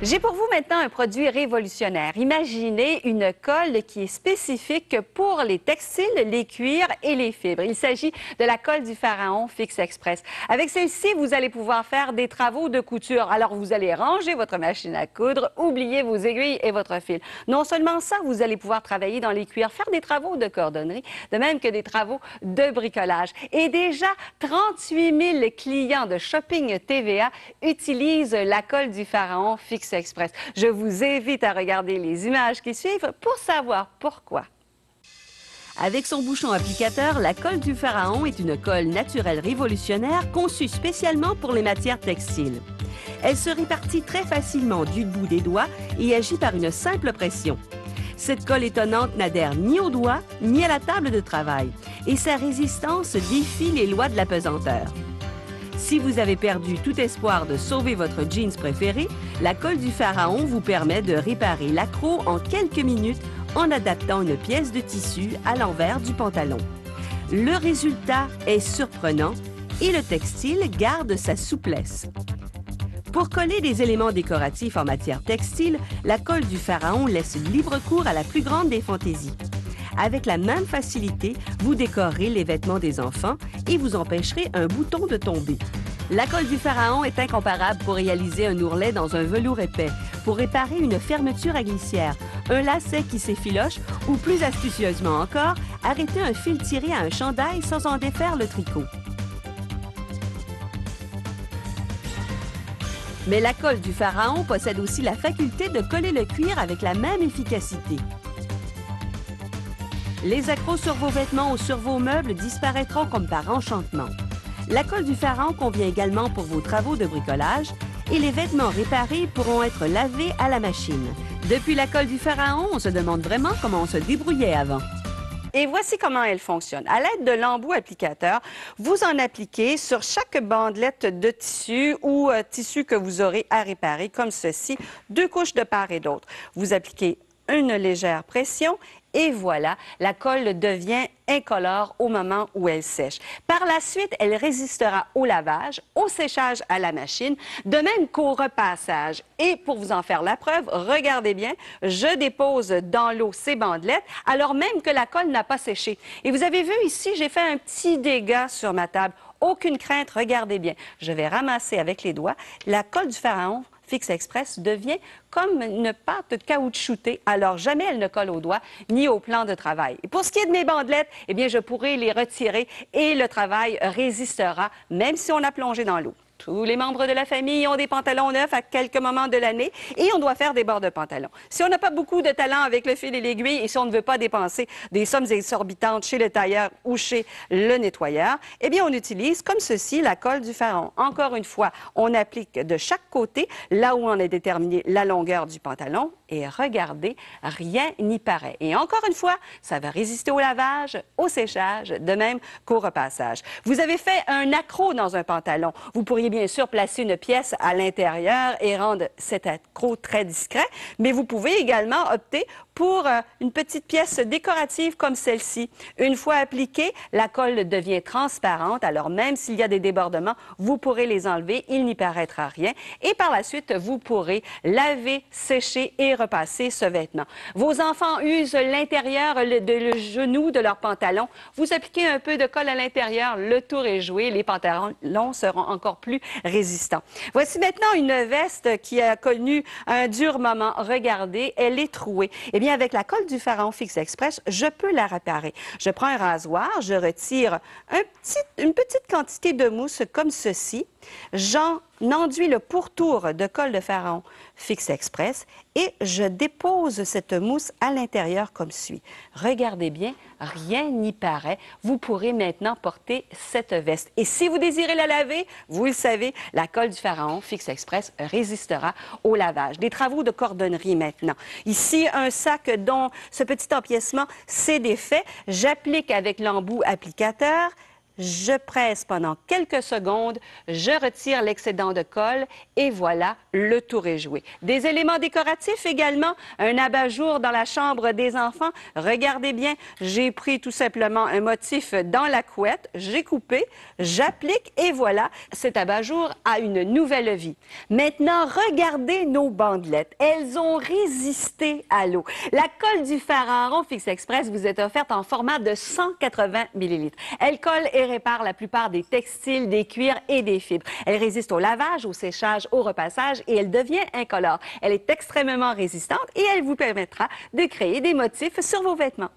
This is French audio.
J'ai pour vous maintenant un produit révolutionnaire. Imaginez une colle qui est spécifique pour les textiles, les cuirs et les fibres. Il s'agit de la colle du Pharaon Fix Express. Avec celle-ci, vous allez pouvoir faire des travaux de couture. Alors, vous allez ranger votre machine à coudre, oublier vos aiguilles et votre fil. Non seulement ça, vous allez pouvoir travailler dans les cuirs, faire des travaux de cordonnerie, de même que des travaux de bricolage. Et déjà, 38 000 clients de Shopping TVA utilisent la colle du Pharaon Fix Express. Je vous invite à regarder les images qui suivent pour savoir pourquoi. Avec son bouchon applicateur, la colle du Pharaon est une colle naturelle révolutionnaire conçue spécialement pour les matières textiles. Elle se répartit très facilement du bout des doigts et agit par une simple pression. Cette colle étonnante n'adhère ni aux doigts ni à la table de travail et sa résistance défie les lois de la pesanteur. Si vous avez perdu tout espoir de sauver votre jeans préféré, la colle du Pharaon vous permet de réparer l'accroc en quelques minutes en adaptant une pièce de tissu à l'envers du pantalon. Le résultat est surprenant et le textile garde sa souplesse. Pour coller des éléments décoratifs en matière textile, la colle du Pharaon laisse libre cours à la plus grande des fantaisies. Avec la même facilité, vous décorerez les vêtements des enfants et vous empêcherez un bouton de tomber. La colle du Pharaon est incomparable pour réaliser un ourlet dans un velours épais, pour réparer une fermeture à glissière, un lacet qui s'effiloche ou, plus astucieusement encore, arrêter un fil tiré à un chandail sans en défaire le tricot. Mais la colle du Pharaon possède aussi la faculté de coller le cuir avec la même efficacité. Les accrocs sur vos vêtements ou sur vos meubles disparaîtront comme par enchantement. La colle du Pharaon convient également pour vos travaux de bricolage et les vêtements réparés pourront être lavés à la machine. Depuis la colle du Pharaon, on se demande vraiment comment on se débrouillait avant. Et voici comment elle fonctionne. À l'aide de l'embout applicateur, vous en appliquez sur chaque bandelette de tissu ou tissu que vous aurez à réparer, comme ceci, 2 couches de part et d'autre. Vous appliquez une légère pression et voilà, la colle devient incolore au moment où elle sèche. Par la suite, elle résistera au lavage, au séchage à la machine, de même qu'au repassage. Et pour vous en faire la preuve, regardez bien, je dépose dans l'eau ces bandelettes alors même que la colle n'a pas séché. Et vous avez vu ici, j'ai fait un petit dégât sur ma table. Aucune crainte, regardez bien. Je vais ramasser avec les doigts. La colle du Pharaon Fix Express devient comme une pâte caoutchoutée, alors jamais elle ne colle aux doigts ni au plan de travail. Et pour ce qui est de mes bandelettes, eh bien, je pourrai les retirer et le travail résistera, même si on a plongé dans l'eau. Tous les membres de la famille ont des pantalons neufs à quelques moments de l'année et on doit faire des bords de pantalon. Si on n'a pas beaucoup de talent avec le fil et l'aiguille et si on ne veut pas dépenser des sommes exorbitantes chez le tailleur ou chez le nettoyeur, eh bien, on utilise comme ceci la colle du Pharaon. Encore une fois, on applique de chaque côté, là où on a déterminé la longueur du pantalon et regardez, rien n'y paraît. Et encore une fois, ça va résister au lavage, au séchage, de même qu'au repassage. Vous avez fait un accroc dans un pantalon. Vous pourriez bien sûr placer une pièce à l'intérieur et rendre cet accroc très discret, mais vous pouvez également opter pour une petite pièce décorative comme celle-ci. Une fois appliquée, la colle devient transparente, alors même s'il y a des débordements, vous pourrez les enlever, il n'y paraîtra rien. Et par la suite, vous pourrez laver, sécher et repasser ce vêtement. Vos enfants usent l'intérieur, le genou de leur pantalon. Vous appliquez un peu de colle à l'intérieur, le tour est joué, les pantalons seront encore plus résistants. Voici maintenant une veste qui a connu un dur moment. Regardez, elle est trouée. Eh bien, avec la colle du Pharaon Fix Express, je peux la réparer. Je prends un rasoir, je retire une petite quantité de mousse comme ceci. J'en enduis le pourtour de colle de Pharaon Fix Express et je dépose cette mousse à l'intérieur comme suit. Regardez bien, rien n'y paraît. Vous pourrez maintenant porter cette veste. Et si vous désirez la laver, vous le savez, la colle du Pharaon Fix Express résistera au lavage. Des travaux de cordonnerie maintenant. Ici, un sac dont ce petit empiècement s'est défait. J'applique avec l'embout applicateur je presse pendant quelques secondes, je retire l'excédent de colle et voilà, le tour est joué. Des éléments décoratifs également, un abat-jour dans la chambre des enfants. Regardez bien, j'ai pris tout simplement un motif dans la couette, j'ai coupé, j'applique et voilà, cet abat-jour a une nouvelle vie. Maintenant, regardez nos bandelettes. Elles ont résisté à l'eau. La colle du fer à rond Fix Express vous est offerte en format de 180 ml. Elle colle et répare la plupart des textiles, des cuirs et des fibres. Elle résiste au lavage, au séchage, au repassage et elle devient incolore. Elle est extrêmement résistante et elle vous permettra de créer des motifs sur vos vêtements.